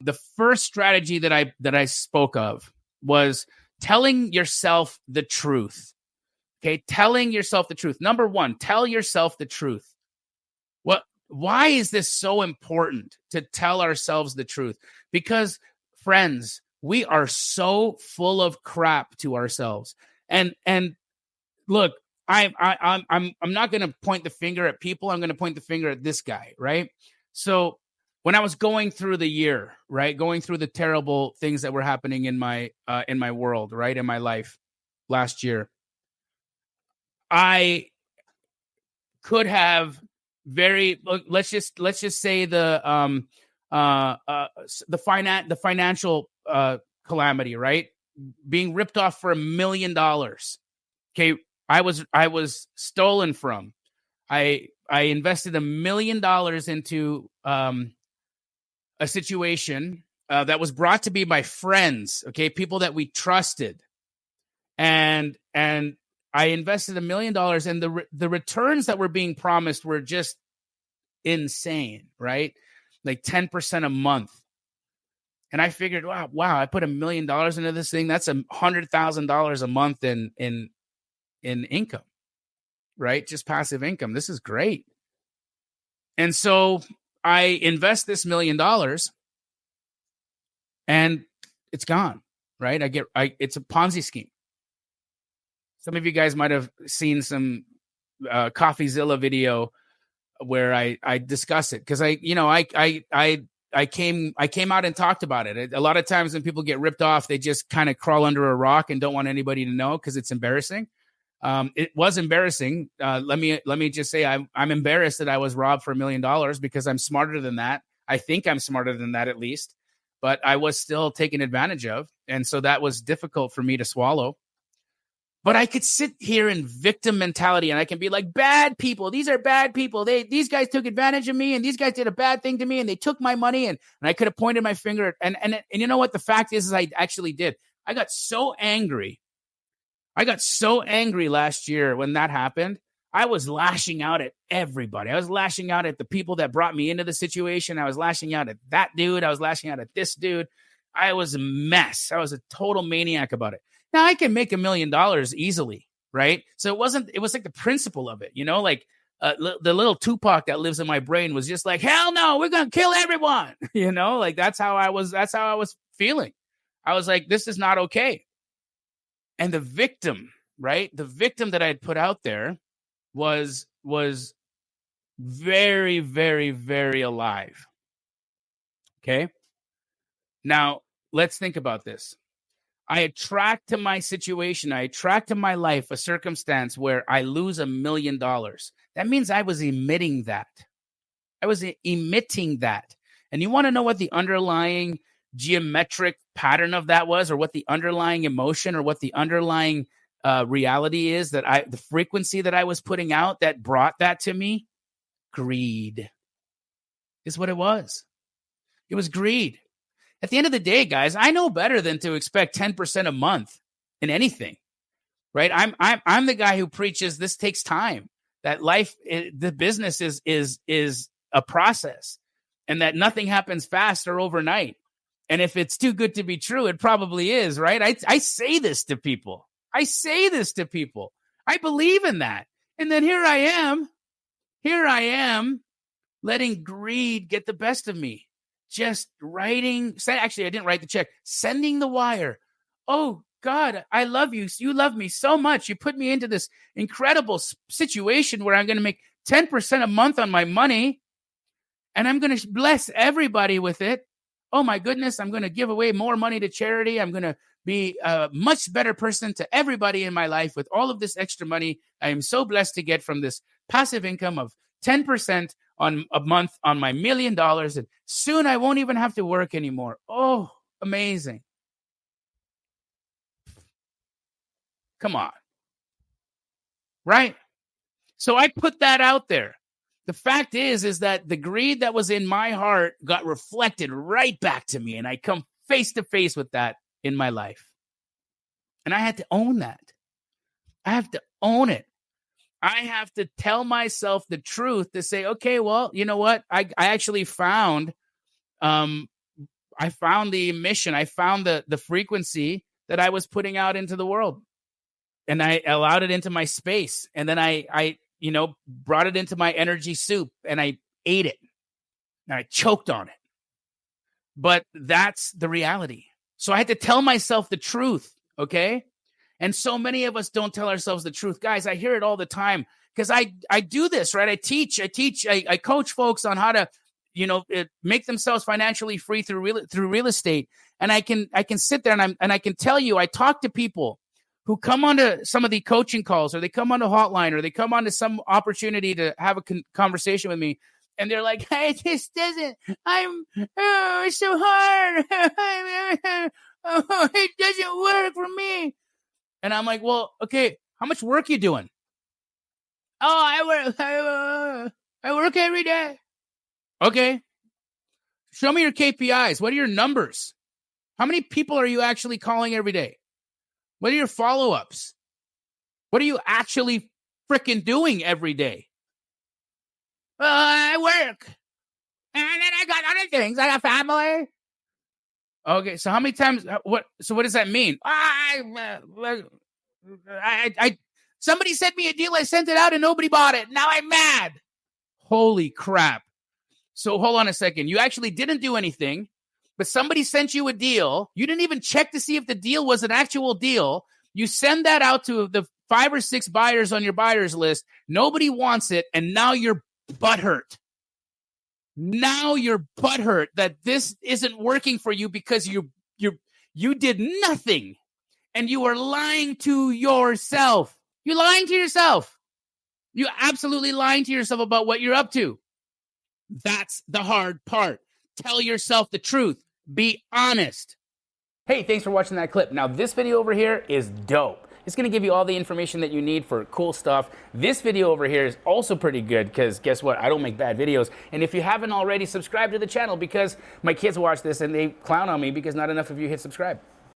the first strategy that I spoke of was telling yourself the truth. Okay, telling yourself the truth. Number one, tell yourself the truth. Why is this so important to tell ourselves the truth? Because, friends, we are so full of crap to ourselves. And look, I'm not going to point the finger at people. I'm going to point the finger at this guy, right? So when I was going through the year, right, going through the terrible things that were happening in my world, right, in my life last year, I could have let's just say the financial calamity, right? Being ripped off for $1 million. Okay, I was stolen from. I invested $1 million into a situation that was brought to me by friends, okay, people that we trusted, and I invested $1 million, and the returns that were being promised were just insane, right? Like 10% a month. And I figured, wow, I put $1 million into this thing. That's $100,000 a month in income, right? Just passive income. This is great. And so I invest this $1 million, and it's gone, right? It's a Ponzi scheme. Some of you guys might have seen some CoffeeZilla video where I discuss it, because I came out and talked about it. A lot of times when people get ripped off, they just kind of crawl under a rock and don't want anybody to know because it's embarrassing. It was embarrassing. Let me just say I'm embarrassed that I was robbed for $1 million, because I'm smarter than that. I think I'm smarter than that, at least, but I was still taken advantage of, and so that was difficult for me to swallow. But I could sit here in victim mentality, and I can be like, bad people. These are bad people. These guys took advantage of me, and these guys did a bad thing to me, and they took my money, and I could have pointed my finger. And you know what? The fact is I actually did. I got so angry last year when that happened. I was lashing out at everybody. I was lashing out at the people that brought me into the situation. I was lashing out at that dude. I was lashing out at this dude. I was a mess. I was a total maniac about it. Now I can make $1 million easily, right? So it was like the principle of it, like the little Tupac that lives in my brain was just like, hell no, we're going to kill everyone. Like that's how I was feeling. I was like, this is not okay. And the victim, right? The victim that I had put out there was very, very, very alive. Okay. Now let's think about this. I attract to my situation, I attract to my life a circumstance where I lose $1 million. That means I was emitting that. And you want to know what the underlying geometric pattern of that was, or what the underlying emotion, or what the underlying reality is, the frequency that I was putting out that brought that to me? Greed is what it was. It was greed. At the end of the day, guys, I know better than to expect 10% a month in anything, right? I'm the guy who preaches this takes time, that life, the business is a process, and that nothing happens fast or overnight. And if it's too good to be true, it probably is, right? I say this to people. I believe in that. And then here I am letting greed get the best of me. Just actually, I didn't write the check, sending the wire. Oh, God, I love you. You love me so much. You put me into this incredible situation where I'm going to make 10% a month on my money, and I'm going to bless everybody with it. Oh, my goodness, I'm going to give away more money to charity. I'm going to be a much better person to everybody in my life with all of this extra money I am so blessed to get from this passive income of 10% on a month on my $1 million, and soon I won't even have to work anymore. Oh, amazing. Come on. Right? So I put that out there. The fact is that the greed that was in my heart got reflected right back to me, and I come face to face with that in my life. And I had to own that. I have to own it. I have to tell myself the truth to say, okay, well, you know what? I actually found I found the mission. I found the frequency that I was putting out into the world, and I allowed it into my space. And then I brought it into my energy soup, and I ate it, and I choked on it. But that's the reality. So I had to tell myself the truth. Okay. And so many of us don't tell ourselves the truth. Guys, I hear it all the time because I do this, right? I teach, I coach folks on how to, make themselves financially free through real estate. And I can sit there and I can tell you, I talk to people who come onto some of the coaching calls, or they come on a hotline, or they come onto some opportunity to have a conversation with me. And they're like, hey, this doesn't, it's so hard. It doesn't work for me. And I'm like, well, okay, how much work you doing? Oh, I work every day. Okay. Show me your KPIs. What are your numbers? How many people are you actually calling every day? What are your follow-ups? What are you actually freaking doing every day? I work. And then I got other things. I got family. Okay, so how many times? What does that mean? Somebody sent me a deal. I sent it out and nobody bought it. Now I'm mad. Holy crap. So hold on a second. You actually didn't do anything, but somebody sent you a deal. You didn't even check to see if the deal was an actual deal. You send that out to the 5 or 6 buyers on your buyers list. Nobody wants it. And now you're butthurt. Now you're butthurt that this isn't working for you because you did nothing, and you are lying to yourself. You're lying to yourself. You're absolutely lying to yourself about what you're up to. That's the hard part. Tell yourself the truth. Be honest. Hey, thanks for watching that clip. Now, this video over here is dope. It's going to give you all the information that you need for cool stuff. This video over here is also pretty good because guess what? I don't make bad videos. And if you haven't already, subscribe to the channel because my kids watch this and they clown on me because not enough of you hit subscribe.